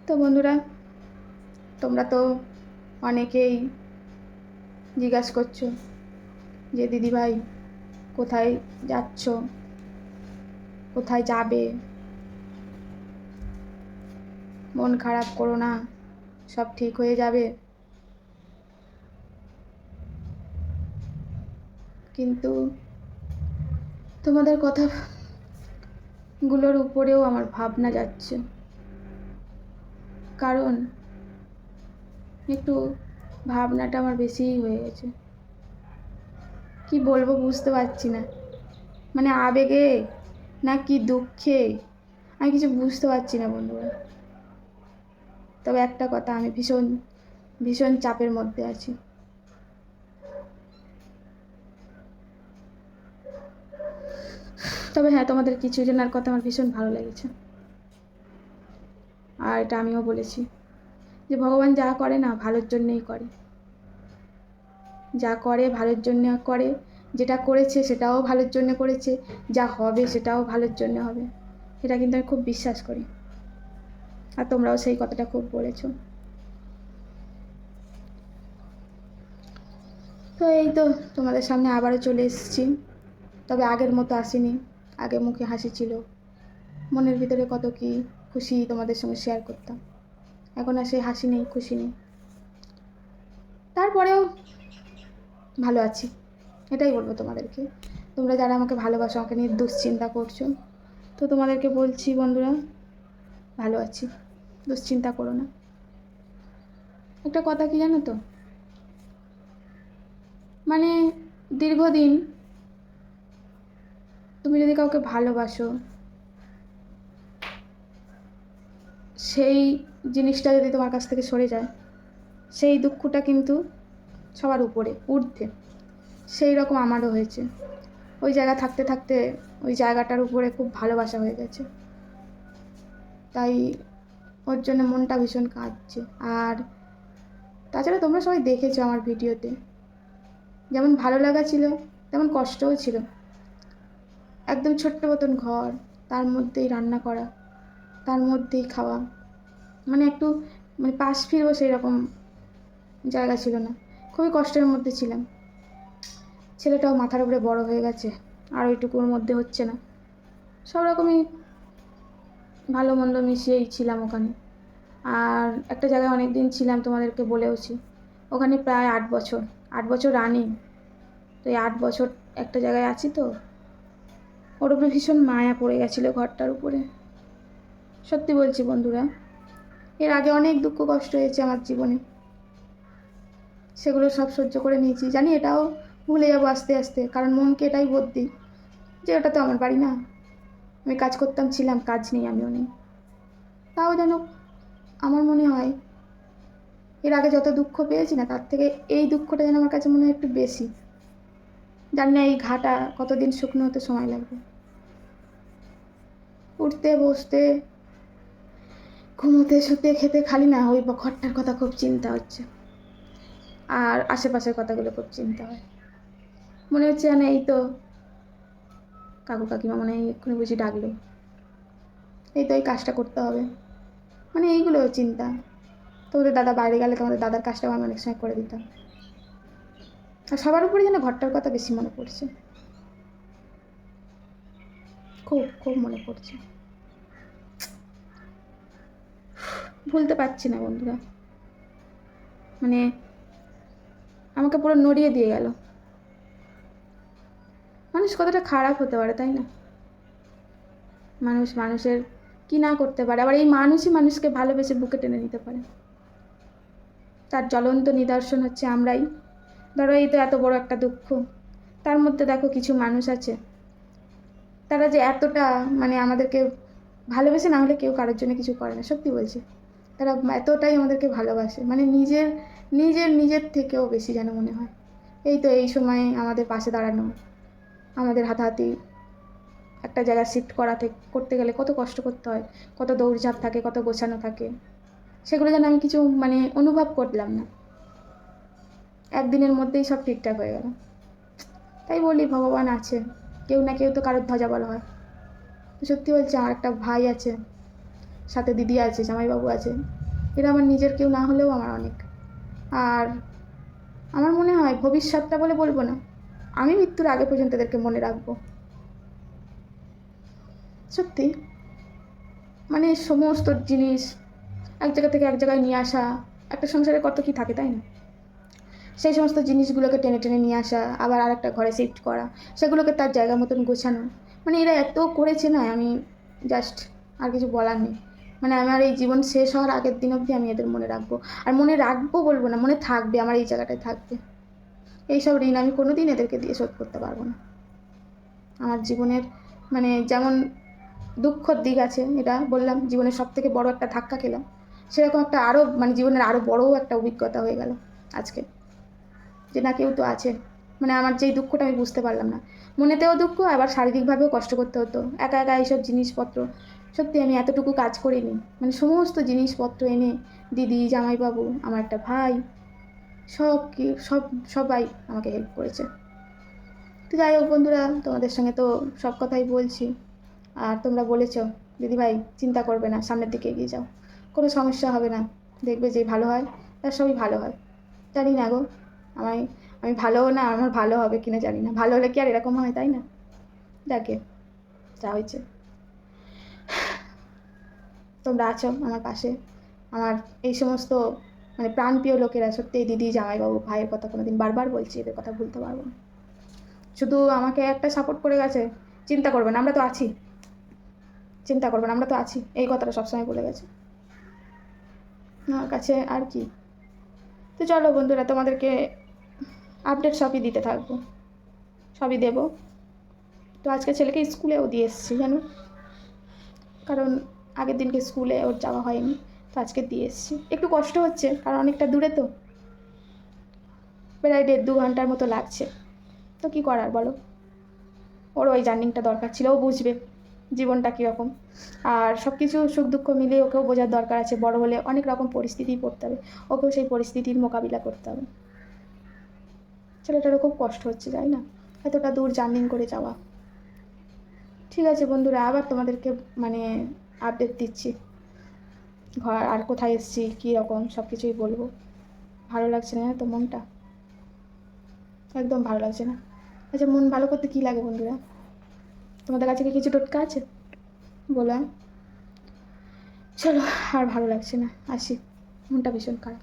তো বন্ধুরা, তোমরা তো অনেকেই জিজ্ঞাসা করছো যে দিদিভাই কোথায় যাচ্ছ, কোথায় যাবে, মন খারাপ করো না, সব ঠিক হয়ে যাবে। কিন্তু তোমাদের কথাগুলোর উপরেও আমার ভাবনা যাচ্ছে, কারণ একটু ভাবনাটা আমার বেশিই হয়ে গেছে। কি বলবো বুঝতে পারছি না, মানে আবেগে না কি দুঃখে আমি কিছু বুঝতে পারছি না বন্ধুরা। তবে একটা কথা, আমি ভীষণ ভীষণ চাপের মধ্যে আছি। তবে হ্যাঁ, তোমাদের কিছু জনের কথা আমার ভীষণ ভালো লেগেছে, আর এটা আমিও বলেছি যে ভগবান যা করে না ভালোর জন্যই করে, যা করে ভালোর জন্য করে, যেটা করেছে সেটাও ভালোর জন্য করেছে, যা হবে সেটাও ভালোর জন্য হবে, এটা কিন্তু আমি খুব বিশ্বাস করি। আর তোমরাও সেই কথাটা খুব বলেছো। তো এই তো তোমাদের সামনে আবারও চলে এসেছি, তবে আগের মতো আসিনি। আগে মুখে হাসি ছিল, মনের ভিতরে কত কি খুশি তোমাদের সঙ্গে শেয়ার করতাম। এখন আর সেই হাসি নেই, খুশি নেই। তারপরেও ভালো আছি, এটাই বলবো তোমাদেরকে। তোমরা যারা আমাকে ভালোবাসো, আমাকে নিয়ে দুশ্চিন্তা করছো, তো তোমাদেরকে বলছি বন্ধুরা, ভালো আছি, দুশ্চিন্তা করো না। একটা কথা কি জানো তো, মানে দীর্ঘদিন তুমি যদি কাউকে ভালোবাসো, সেই জিনিসটা যদি তোমার কাছ থেকে সরে যায়, সেই দুঃখটা কিন্তু সবার উপরে ঊর্ধ্বে। সেই রকম আমারও হয়েছে। ওই জায়গা থাকতে থাকতে ওই জায়গাটার উপরে খুব ভালোবাসা হয়ে গেছে, তাই ওর জন্য মনটা ভীষণ কাঁদছে। আর তাছাড়া তোমরা সবাই দেখেছো আমার ভিডিওতে, যেমন ভালো লাগা ছিল তেমন কষ্টও ছিল। একদম ছোট্ট মতন ঘর, তার মধ্যেই রান্না করা, তার মধ্যেই খাওয়া, মানে একটু মানে পাশ ফিরবো সেই রকম জায়গা ছিল না। খুবই কষ্টের মধ্যে ছিলাম। ছেলেটাও মাথার উপরে বড় হয়ে গেছে, আর ওইটুকুর মধ্যে হচ্ছে না। সব রকমই ভালো মন্দ মিশিয়েই ছিলাম ওখানে। আর একটা জায়গায় অনেক দিন ছিলাম, তোমাদেরকে বলেওছি, ওখানে প্রায় 8 বছর, 8 বছর রানিং। তো এই 8 বছর একটা জায়গায় আছি, তো ওর উপরে ভীষণ মায়া পড়ে গেছিলো ঘরটার উপরে। সত্যি বলছি বন্ধুরা, এর আগে অনেক দুঃখ কষ্ট হয়েছে আমার জীবনে, সেগুলো সব সহ্য করে নিয়েছি। জানি এটাও ভুলে যাবো আস্তে আস্তে, কারণ মনকে এটাই বোধ দিই যে ওটা তো আমার বাড়ি না। আমি কাজ করতাম, ছিলাম, কাজ নেই, আমিও নেই। তাও যেন আমার মনে হয় এর আগে যত দুঃখ পেয়েছি না, তার থেকে এই দুঃখটা যেন আমার কাছে মনে হয় একটু বেশি। জানি না এই ঘাটা কতদিন শুকনো হতে সময় লাগবে। উঠতে বসতে ঘুমোতে শুতে খেতে খালি না ওই ঘরটার কথা খুব চিন্তা হচ্ছে, আর আশেপাশের কথাগুলো খুব চিন্তা হয়। মনে হচ্ছে যেন এই তো কাকু কাকিমা মনে হয় এক্ষুনি বুঝি ডাকলো, এই তো এই কাজটা করতে হবে, মানে এইগুলো চিন্তা। তোমাদের দাদা বাইরে গেলে তোমাদের দাদার কাজটাও আমি অনেক সময় করে দিতাম। আর সবার উপরে যেন ঘরটার কথা বেশি মনে পড়ছে, খুব খুব মনে পড়ছে। ভুলতে পারছি না বন্ধুরা, মানে আমাকে পুরো নড়িয়ে দিয়ে গেল। মানুষ কতটা খারাপ হতে পারে, তাই না? মানুষ মানুষের কি না করতে পারে, আবার এই মানুষই মানুষকে ভালোবেসে বুকে টেনে নিতে পারে। তার জ্বলন্ত নিদর্শন হচ্ছে আমরাই। ধরো এই তো এত বড় একটা দুঃখ, তার মধ্যে দেখো কিছু মানুষ আছে, তারা যে এতটা মানে আমাদেরকে ভালোবেসে, না হলে কেউ কারোর জন্য কিছু করে না, সত্যি বলছি। তারা এতটাই আমাদেরকে ভালোবাসে, মানে নিজের নিজের নিজের থেকেও বেশি যেন মনে হয়। এই তো এই সময় আমাদের পাশে দাঁড়ানো, আমাদের হাতাহাতি, একটা জায়গায় শিফট করতে গেলে কত কষ্ট করতে হয়, কত দৌড়ঝাঁপ থাকে, কত গোছানো থাকে, সেগুলো যেন আমি কিছু মানে অনুভব করলাম না। একদিনের মধ্যেই সব ঠিকঠাক হয়ে গেল। তাই বলি ভগবান আছে, কেউ না কেউ তো কারোর ধ্বজা বলা হয়। তো সত্যি বলছি, আমার একটা ভাই আছে, সাথে দিদি আছে, জামাইবাবু আছে, এরা আমার নিজের কেউ না হলেও আমার অনেক। আর আমার মনে হয় ভবিষ্যৎটা বলে বলবো না, আমি মৃত্যুর আগে পর্যন্ত এদেরকে মনে রাখবো। সত্যি মানে সমস্ত জিনিস এক জায়গা থেকে এক জায়গায় নিয়ে আসা, একটা সংসারে কত কি থাকে তাই না? সেই সমস্ত জিনিসগুলোকে টেনে টেনে নিয়ে আসা, আবার আর একটা ঘরে শিফট করা, সেগুলোকে তার জায়গা মতন গোছানো, মানে এরা এত করেছে না, আমি জাস্ট আর কিছু বলার নেই। মানে আমার এই জীবন শেষ হওয়ার আগের দিন অবধি আমি এদের মনে রাখবো। আর মনে রাখবো বলবো না, মনে থাকবে, আমার এই জায়গাটায় থাকবে। এইসব ঋণ আমি কোনো দিন এদেরকে দিয়ে শোধ করতে পারবো না। আমার জীবনের মানে যেমন দুঃখর দিক আছে, এটা বললাম জীবনের সব থেকে বড় একটা ধাক্কা খেলাম, সেরকম একটা আরও মানে জীবনের আরও বড় একটা অভিজ্ঞতা হয়ে গেল আজকে, যে না কেউ তো আছে। মানে আমার যেই দুঃখটা আমি বুঝতে পারলাম না, মনেতেও দুঃখ, আবার শারীরিকভাবেও কষ্ট করতে হতো, একা একা এইসব জিনিসপত্র। সত্যি আমি এতটুকু কাজ করিনি, মানে সমস্ত জিনিসপত্র এনে দিদি, জামাইবাবু, আমার একটা ভাই, সবাই আমাকে হেল্প করেছে। তো যাই হোক বন্ধুরা, তোমাদের সঙ্গে তো সব কথাই বলছি, আর তোমরা বলেছো দিদিভাই চিন্তা করবে না, সামনের দিকে এগিয়ে যাও, কোনো সমস্যা হবে না, দেখবে যে ভালো হয় তার সবই ভালো হয়। জানি না গো, আমি আমি ভালোও না, আমার ভালো হবে কিনা জানি না, ভালো হলে কি আর এরকম হয় তাই না? যাকে যা হয়েছে, তোমরা আছো আমার পাশে, আমার এই সমস্ত মানে প্রাণপ্রিয় লোকেরা, সত্যি এই দিদি, জামাইবাবু, ভাইয়ের কথা কোনোদিন বারবার বলছি, এদের কথা ভুলতে পারবো না। শুধু আমাকে একটা সাপোর্ট করে গেছে, চিন্তা করবে না, আমরা তো আছি, চিন্তা করবে না, আমরা তো আছি, এই কথাটা সবসময় বলে গেছে আমার কাছে। আর কি, তো চলো বন্ধুরা, তোমাদেরকে আপডেট সবই দিতে থাকবো, সবই দেবো। তো আজকে ছেলেকে স্কুলেও দিয়ে এসেছি জানো, কারণ আগের দিনকে স্কুলে ওর যাওয়া হয়নি, তো আজকে দিয়ে এসেছি। একটু কষ্ট হচ্ছে কারণ অনেকটা দূরে, তো প্রায় 1.5-2 ঘন্টার মতো লাগছে, তো কী করার বলো, ওর ওই জার্নিংটা দরকার ছিল, ও বুঝবে জীবনটা কীরকম, আর সব কিছু সুখ দুঃখ মিলিয়ে ওকেও বোঝার দরকার আছে। বড় হলে অনেক রকম পরিস্থিতিই পড়তে হবে, ওকেও সেই পরিস্থিতির মোকাবিলা করতে হবে। ছেলেটারও খুব কষ্ট হচ্ছে তাই না, এতটা দূর জার্নিং করে যাওয়া। ঠিক আছে বন্ধুরা, আবার তোমাদেরকে মানে আপডেট দিচ্ছি, ঘর আর কোথায় এসেছি, কী রকম সব কিছুই বলবো। ভালো লাগছে না তো মনটা, একদম ভালো লাগছে না। আচ্ছা, মন ভালো করতে কী লাগে বন্ধুরা? তোমাদের কাছে কি কিছু টোটকা আছে বলো? চলো, আর ভালো লাগছে না, আসি, মনটা ভীষণ খারাপ।